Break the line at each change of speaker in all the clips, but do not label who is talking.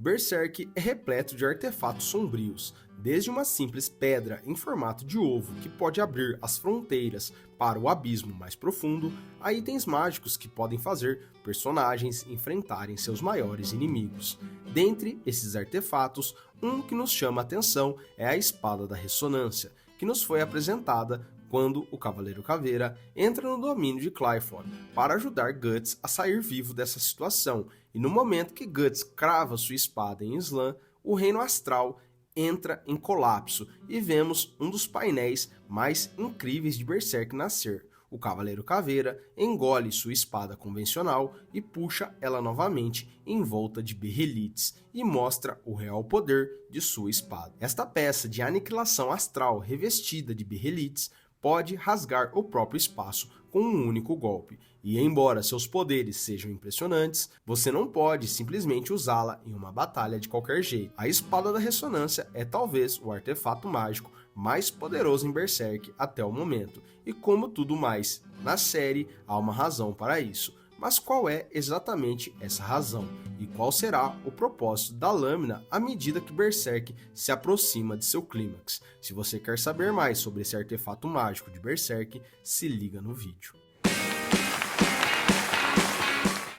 Berserk é repleto de artefatos sombrios, desde uma simples pedra em formato de ovo que pode abrir as fronteiras para o abismo mais profundo, a itens mágicos que podem fazer personagens enfrentarem seus maiores inimigos. Dentre esses artefatos, um que nos chama a atenção é a Espada da Ressonância, que nos foi apresentada quando o Cavaleiro Caveira entra no domínio de Qliphoth para ajudar Guts a sair vivo dessa situação, e no momento que Guts crava sua espada em Slan, o reino astral entra em colapso e vemos um dos painéis mais incríveis de Berserk nascer. O Cavaleiro Caveira engole sua espada convencional e puxa ela novamente em volta de Berrelites e mostra o real poder de sua espada. Esta peça de aniquilação astral revestida de Berrelites pode rasgar o próprio espaço com um único golpe, e embora seus poderes sejam impressionantes, você não pode simplesmente usá-la em uma batalha de qualquer jeito. A Espada da Ressonância é talvez o artefato mágico mais poderoso em Berserk até o momento, e como tudo mais na série, há uma razão para isso. Mas qual é exatamente essa razão? E qual será o propósito da lâmina à medida que Berserk se aproxima de seu clímax? Se você quer saber mais sobre esse artefato mágico de Berserk, se liga no vídeo.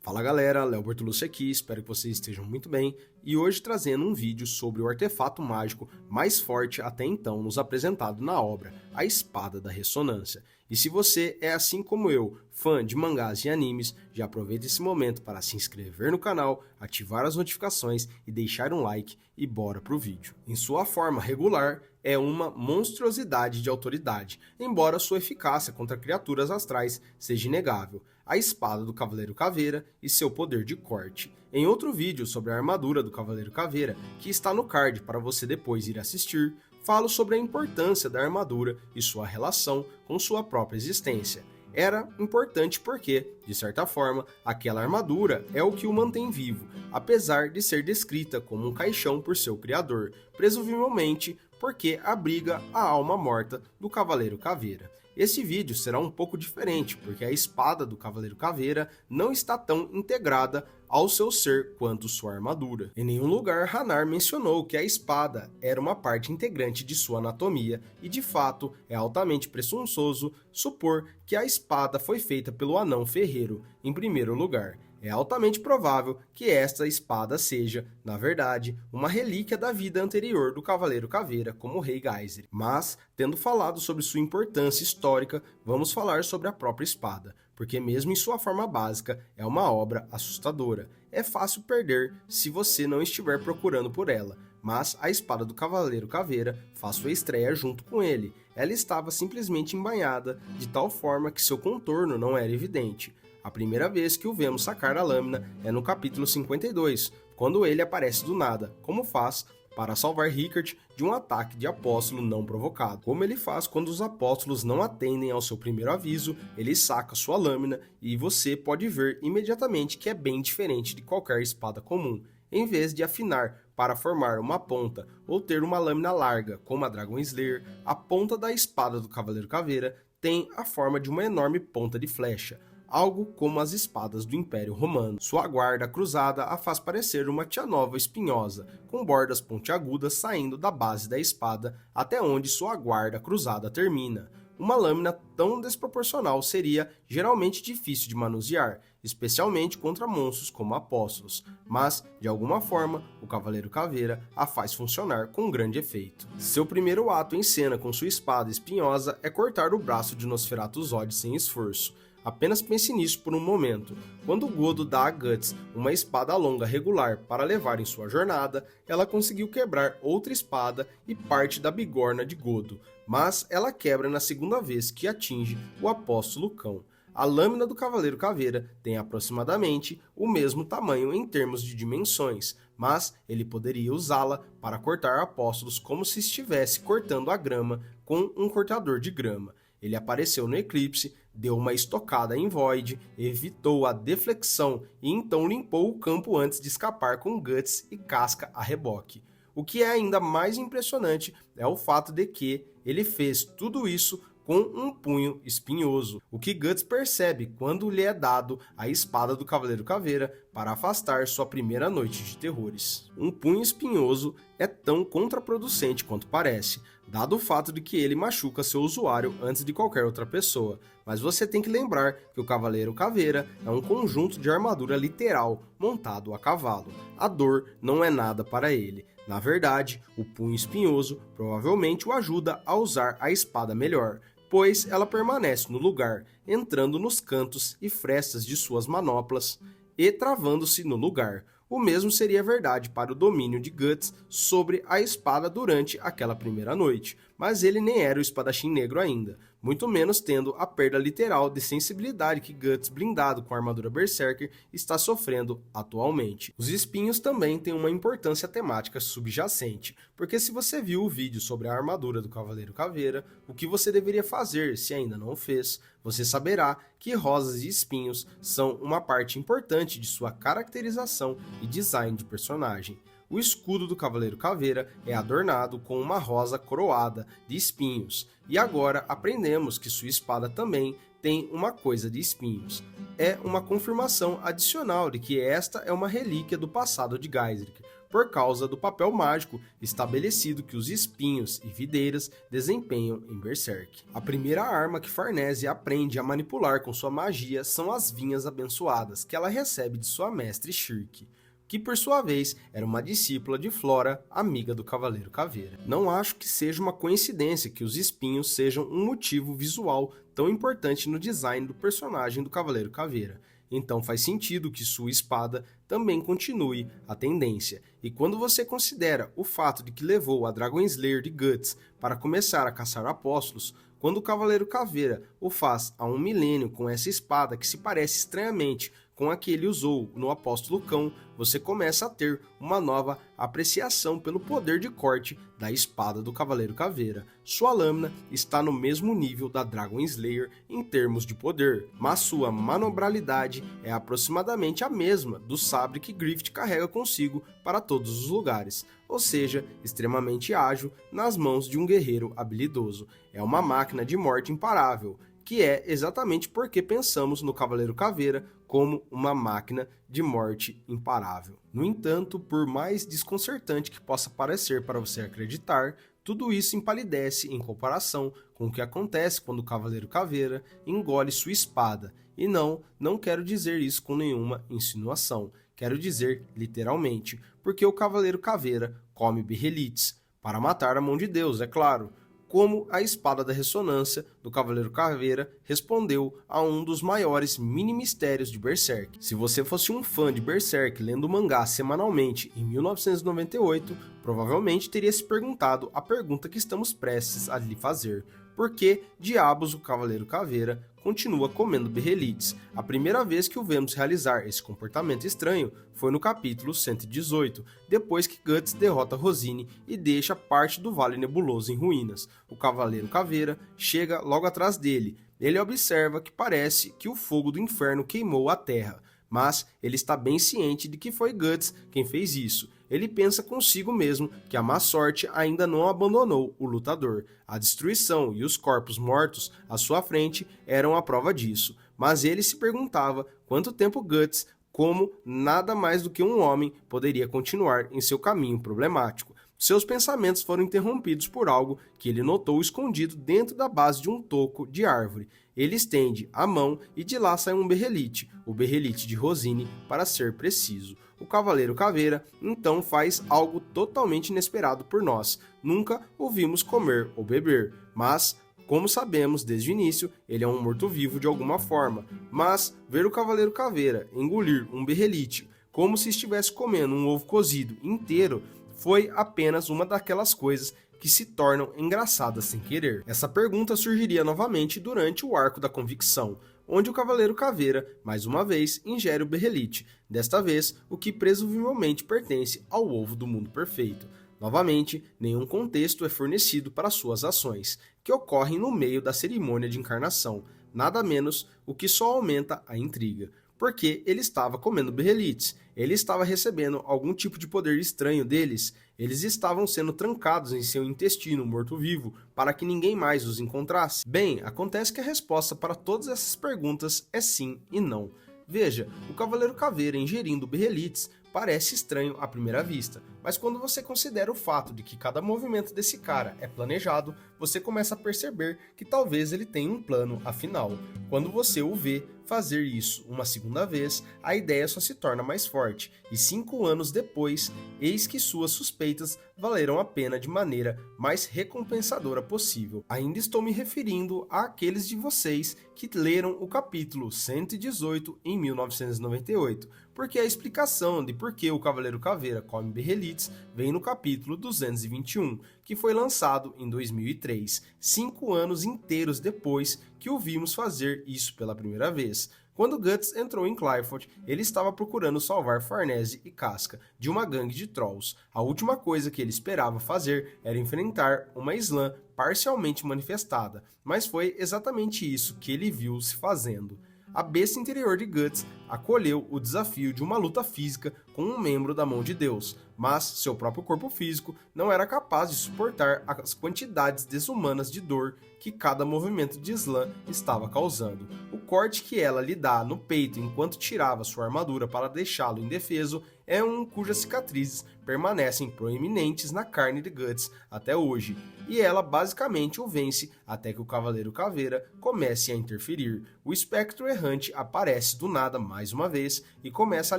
Fala galera, Léo Bertolucci aqui, espero que vocês estejam muito bem, e hoje trazendo um vídeo sobre o artefato mágico mais forte até então nos apresentado na obra, a Espada da Ressonância. E se você é assim como eu, fã de mangás e animes, já aproveita esse momento para se inscrever no canal, ativar as notificações e deixar um like e bora pro vídeo. Em sua forma regular, é uma monstruosidade de autoridade, embora sua eficácia contra criaturas astrais seja inegável. A espada do Cavaleiro Caveira e seu poder de corte. Em outro vídeo sobre a armadura do Cavaleiro Caveira, que está no card para você depois ir assistir, falo sobre a importância da armadura e sua relação com sua própria existência. Era importante porque, de certa forma, aquela armadura é o que o mantém vivo, apesar de ser descrita como um caixão por seu criador, presumivelmente porque abriga a alma morta do Cavaleiro Caveira. Este vídeo será um pouco diferente, porque a espada do Cavaleiro Caveira não está tão integrada ao seu ser quanto sua armadura. Em nenhum lugar Hanar mencionou que a espada era uma parte integrante de sua anatomia, e de fato é altamente presunçoso supor que a espada foi feita pelo anão ferreiro, em primeiro lugar. É altamente provável que esta espada seja, na verdade, uma relíquia da vida anterior do Cavaleiro Caveira como Rei Geyser. Mas, tendo falado sobre sua importância histórica, vamos falar sobre a própria espada, porque mesmo em sua forma básica, é uma obra assustadora. É fácil perder se você não estiver procurando por ela, mas a espada do Cavaleiro Caveira faz sua estreia junto com ele. Ela estava simplesmente embainhada, de tal forma que seu contorno não era evidente. A primeira vez que o vemos sacar a lâmina é no capítulo 52, quando ele aparece do nada, como faz para salvar Rickard de um ataque de apóstolo não provocado. Como ele faz quando os apóstolos não atendem ao seu primeiro aviso, ele saca sua lâmina e você pode ver imediatamente que é bem diferente de qualquer espada comum. Em vez de afinar para formar uma ponta ou ter uma lâmina larga, como a Dragon Slayer, a ponta da espada do Cavaleiro Caveira tem a forma de uma enorme ponta de flecha, algo como as espadas do Império Romano. Sua guarda cruzada a faz parecer uma tianova espinhosa, com bordas pontiagudas saindo da base da espada até onde sua guarda cruzada termina. Uma lâmina tão desproporcional seria geralmente difícil de manusear, especialmente contra monstros como apóstolos, mas, de alguma forma, o Cavaleiro Caveira a faz funcionar com grande efeito. Seu primeiro ato em cena com sua espada espinhosa é cortar o braço de Nosferatu Zod sem esforço. Apenas pense nisso por um momento. Quando Godo dá a Guts uma espada longa regular para levar em sua jornada, ela conseguiu quebrar outra espada e parte da bigorna de Godo, mas ela quebra na segunda vez que atinge o Apóstolo Cão. A lâmina do Cavaleiro Caveira tem aproximadamente o mesmo tamanho em termos de dimensões, mas ele poderia usá-la para cortar apóstolos como se estivesse cortando a grama com um cortador de grama. Ele apareceu no eclipse, deu uma estocada em Void, evitou a deflexão e então limpou o campo antes de escapar com Guts e casca a reboque. O que é ainda mais impressionante é o fato de que ele fez tudo isso com um punho espinhoso, o que Guts percebe quando lhe é dado a espada do Cavaleiro Caveira para afastar sua primeira noite de terrores. Um punho espinhoso é tão contraproducente quanto parece, dado o fato de que ele machuca seu usuário antes de qualquer outra pessoa, mas você tem que lembrar que o Cavaleiro Caveira é um conjunto de armadura literal montado a cavalo. A dor não é nada para ele. Na verdade, o punho espinhoso provavelmente o ajuda a usar a espada melhor, pois ela permanece no lugar, entrando nos cantos e frestas de suas manoplas e travando-se no lugar. O mesmo seria verdade para o domínio de Guts sobre a espada durante aquela primeira noite, mas ele nem era o espadachim negro ainda, muito menos tendo a perda literal de sensibilidade que Guts, blindado com a armadura Berserker, está sofrendo atualmente. Os espinhos também têm uma importância temática subjacente, porque se você viu o vídeo sobre a armadura do Cavaleiro Caveira, o que você deveria fazer se ainda não o fez, você saberá que rosas e espinhos são uma parte importante de sua caracterização e design de personagem. O escudo do Cavaleiro Caveira é adornado com uma rosa coroada de espinhos, e agora aprendemos que sua espada também tem uma coisa de espinhos. É uma confirmação adicional de que esta é uma relíquia do passado de Gaisric, por causa do papel mágico estabelecido que os espinhos e videiras desempenham em Berserk. A primeira arma que Farnese aprende a manipular com sua magia são as vinhas abençoadas que ela recebe de sua mestre Shirk, que por sua vez era uma discípula de Flora, amiga do Cavaleiro Caveira. Não acho que seja uma coincidência que os espinhos sejam um motivo visual tão importante no design do personagem do Cavaleiro Caveira. Então faz sentido que sua espada também continue a tendência. E quando você considera o fato de que levou a Dragon Slayer de Guts para começar a caçar apóstolos, quando o Cavaleiro Caveira o faz há um milênio com essa espada que se parece estranhamente com a que ele usou no Apóstolo Cão, você começa a ter uma nova apreciação pelo poder de corte da espada do Cavaleiro Caveira. Sua lâmina está no mesmo nível da Dragon Slayer em termos de poder, mas sua manobralidade é aproximadamente a mesma do sabre que Griffith carrega consigo para todos os lugares, ou seja, extremamente ágil nas mãos de um guerreiro habilidoso. É uma máquina de morte imparável, que é exatamente porque pensamos no Cavaleiro Caveira como uma máquina de morte imparável. No entanto, por mais desconcertante que possa parecer para você acreditar, tudo isso empalidece em comparação com o que acontece quando o Cavaleiro Caveira engole sua espada. E não quero dizer isso com nenhuma insinuação, quero dizer literalmente, porque o Cavaleiro Caveira come berrelites, para matar a mão de Deus, é claro, como a espada da ressonância do Cavaleiro Caveira respondeu a um dos maiores mini-mistérios de Berserk. Se você fosse um fã de Berserk lendo o mangá semanalmente em 1998, provavelmente teria se perguntado a pergunta que estamos prestes a lhe fazer. Por que diabos o Cavaleiro Caveira continua comendo berrelites? A primeira vez que o vemos realizar esse comportamento estranho foi no capítulo 118, depois que Guts derrota Rosine e deixa parte do Vale Nebuloso em ruínas. O Cavaleiro Caveira chega logo atrás dele. Ele observa que parece que o fogo do inferno queimou a terra, mas ele está bem ciente de que foi Guts quem fez isso. Ele pensa consigo mesmo que a má sorte ainda não abandonou o lutador. A destruição e os corpos mortos à sua frente eram a prova disso, mas ele se perguntava quanto tempo Guts, como nada mais do que um homem, poderia continuar em seu caminho problemático. Seus pensamentos foram interrompidos por algo que ele notou escondido dentro da base de um toco de árvore. Ele estende a mão e de lá sai um berrelite, o berrelite de Rosine, para ser preciso. O Cavaleiro Caveira então faz algo totalmente inesperado por nós. Nunca o vimos comer ou beber, mas, como sabemos desde o início, ele é um morto-vivo de alguma forma. Mas ver o Cavaleiro Caveira engolir um berrelite como se estivesse comendo um ovo cozido inteiro foi apenas uma daquelas coisas que se tornam engraçadas sem querer. Essa pergunta surgiria novamente durante o arco da convicção, onde o Cavaleiro Caveira, mais uma vez, ingere o berrelite, desta vez o que presumivelmente pertence ao ovo do mundo perfeito. Novamente, nenhum contexto é fornecido para suas ações, que ocorrem no meio da cerimônia de encarnação, nada menos o que só aumenta a intriga. Porque ele estava comendo berrelites, ele estava recebendo algum tipo de poder estranho deles, eles estavam sendo trancados em seu intestino morto-vivo para que ninguém mais os encontrasse. Bem, acontece que a resposta para todas essas perguntas é sim e não. Veja, o Cavaleiro Caveira ingerindo berrelites parece estranho à primeira vista, mas quando você considera o fato de que cada movimento desse cara é planejado, você começa a perceber que talvez ele tenha um plano afinal. Quando você o vê fazer isso uma segunda vez, a ideia só se torna mais forte, e 5 anos depois, eis que suas suspeitas valeram a pena de maneira mais recompensadora possível. Ainda estou me referindo àqueles de vocês que leram o capítulo 118 em 1998, porque a explicação de por que o Cavaleiro Caveira come berrelites vem no capítulo 221, que foi lançado em 2003, 5 anos inteiros depois que o vimos fazer isso pela primeira vez. Quando Guts entrou em Qliphoth, ele estava procurando salvar Farnese e Casca de uma gangue de Trolls. A última coisa que ele esperava fazer era enfrentar uma Slann parcialmente manifestada, mas foi exatamente isso que ele viu se fazendo. A besta interior de Guts acolheu o desafio de uma luta física com um membro da mão de Deus, mas seu próprio corpo físico não era capaz de suportar as quantidades desumanas de dor que cada movimento de Slann estava causando. O corte que ela lhe dá no peito enquanto tirava sua armadura para deixá-lo indefeso é um cujas cicatrizes permanecem proeminentes na carne de Guts até hoje, e ela basicamente o vence até que o Cavaleiro Caveira comece a interferir. O espectro errante aparece do nada mais uma vez e começa a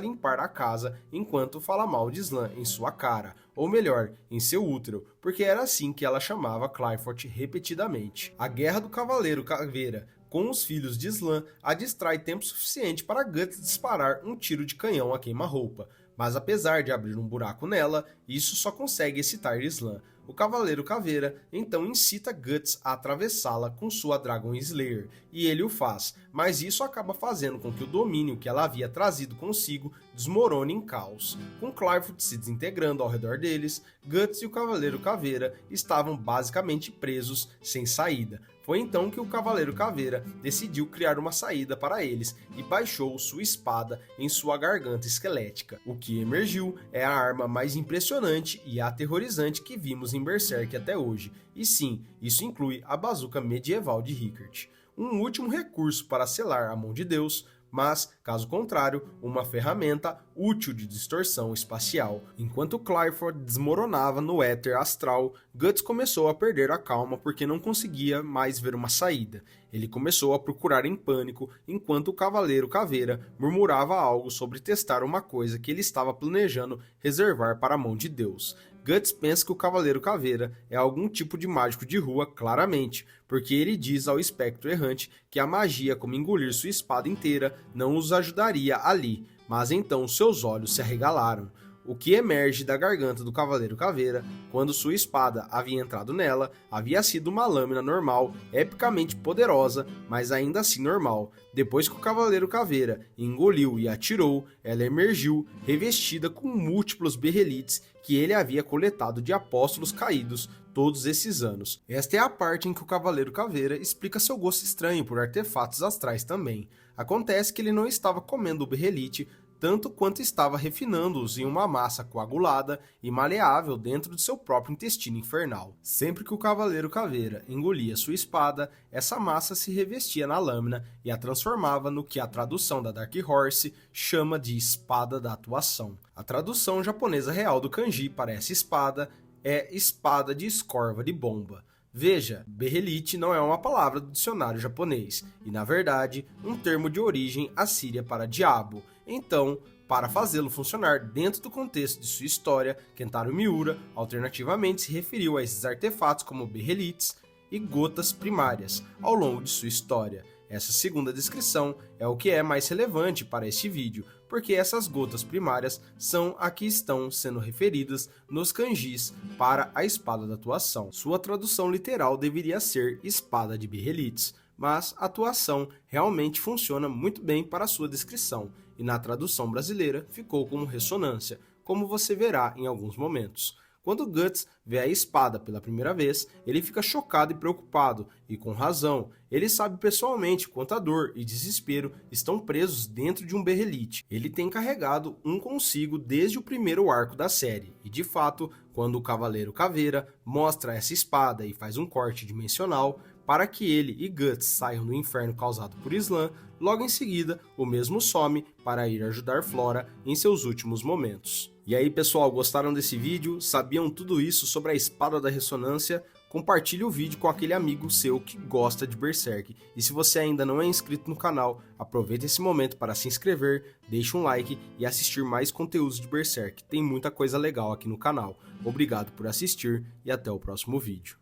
limpar a casa enquanto fala mal de Slann em sua cara, ou melhor, em seu útero, porque era assim que ela chamava Qliphoth repetidamente. A guerra do Cavaleiro Caveira com os filhos de Slann a distrai tempo suficiente para Guts disparar um tiro de canhão a queima-roupa, mas apesar de abrir um buraco nela, isso só consegue excitar Slann. O Cavaleiro Caveira então incita Guts a atravessá-la com sua Dragon Slayer, e ele o faz, mas isso acaba fazendo com que o domínio que ela havia trazido consigo desmorone em caos. Com Qliphoth se desintegrando ao redor deles, Guts e o Cavaleiro Caveira estavam basicamente presos sem saída. Foi então que o Cavaleiro Caveira decidiu criar uma saída para eles e baixou sua espada em sua garganta esquelética. O que emergiu é a arma mais impressionante e aterrorizante que vimos em Berserk até hoje. E sim, isso inclui a bazuca medieval de Rickert. Um último recurso para selar a mão de Deus, mas, caso contrário, uma ferramenta útil de distorção espacial. Enquanto Qliphoth desmoronava no éter astral, Guts começou a perder a calma porque não conseguia mais ver uma saída. Ele começou a procurar em pânico, enquanto o Cavaleiro Caveira murmurava algo sobre testar uma coisa que ele estava planejando reservar para a mão de Deus. Guts pensa que o Cavaleiro Caveira é algum tipo de mágico de rua, claramente, porque ele diz ao espectro errante que a magia como engolir sua espada inteira não os ajudaria ali, mas então seus olhos se arregalaram. O que emerge da garganta do Cavaleiro Caveira, quando sua espada havia entrado nela, havia sido uma lâmina normal, epicamente poderosa, mas ainda assim normal. Depois que o Cavaleiro Caveira engoliu e atirou, ela emergiu, revestida com múltiplos berrelites que ele havia coletado de apóstolos caídos todos esses anos. Esta é a parte em que o Cavaleiro Caveira explica seu gosto estranho por artefatos astrais também. Acontece que ele não estava comendo o berrelite, tanto quanto estava refinando-os em uma massa coagulada e maleável dentro de seu próprio intestino infernal. Sempre que o Cavaleiro Caveira engolia sua espada, essa massa se revestia na lâmina e a transformava no que a tradução da Dark Horse chama de Espada da Atuação. A tradução japonesa real do kanji para essa espada é Espada de Escorva de Bomba. Veja, berrelite não é uma palavra do dicionário japonês, e na verdade, um termo de origem assíria para diabo. Então, para fazê-lo funcionar dentro do contexto de sua história, Kentaro Miura alternativamente se referiu a esses artefatos como berrelites e gotas primárias ao longo de sua história. Essa segunda descrição é o que é mais relevante para este vídeo, porque essas gotas primárias são a que estão sendo referidas nos kanjis para a Espada da Atuação. Sua tradução literal deveria ser Espada de Berrelites, mas a atuação realmente funciona muito bem para a sua descrição, e na tradução brasileira ficou como ressonância, como você verá em alguns momentos. Quando Guts vê a espada pela primeira vez, ele fica chocado e preocupado, e com razão. Ele sabe pessoalmente quanto a dor e desespero estão presos dentro de um berrelite. Ele tem carregado um consigo desde o primeiro arco da série, e de fato, quando o Cavaleiro Caveira mostra essa espada e faz um corte dimensional, para que ele e Guts saiam do inferno causado por Slan. Logo em seguida, o mesmo some para ir ajudar Flora em seus últimos momentos. E aí, pessoal, gostaram desse vídeo? Sabiam tudo isso sobre a Espada da Ressonância? Compartilhe o vídeo com aquele amigo seu que gosta de Berserk. E se você ainda não é inscrito no canal, aproveite esse momento para se inscrever, deixe um like e assistir mais conteúdos de Berserk. Tem muita coisa legal aqui no canal. Obrigado por assistir e até o próximo vídeo.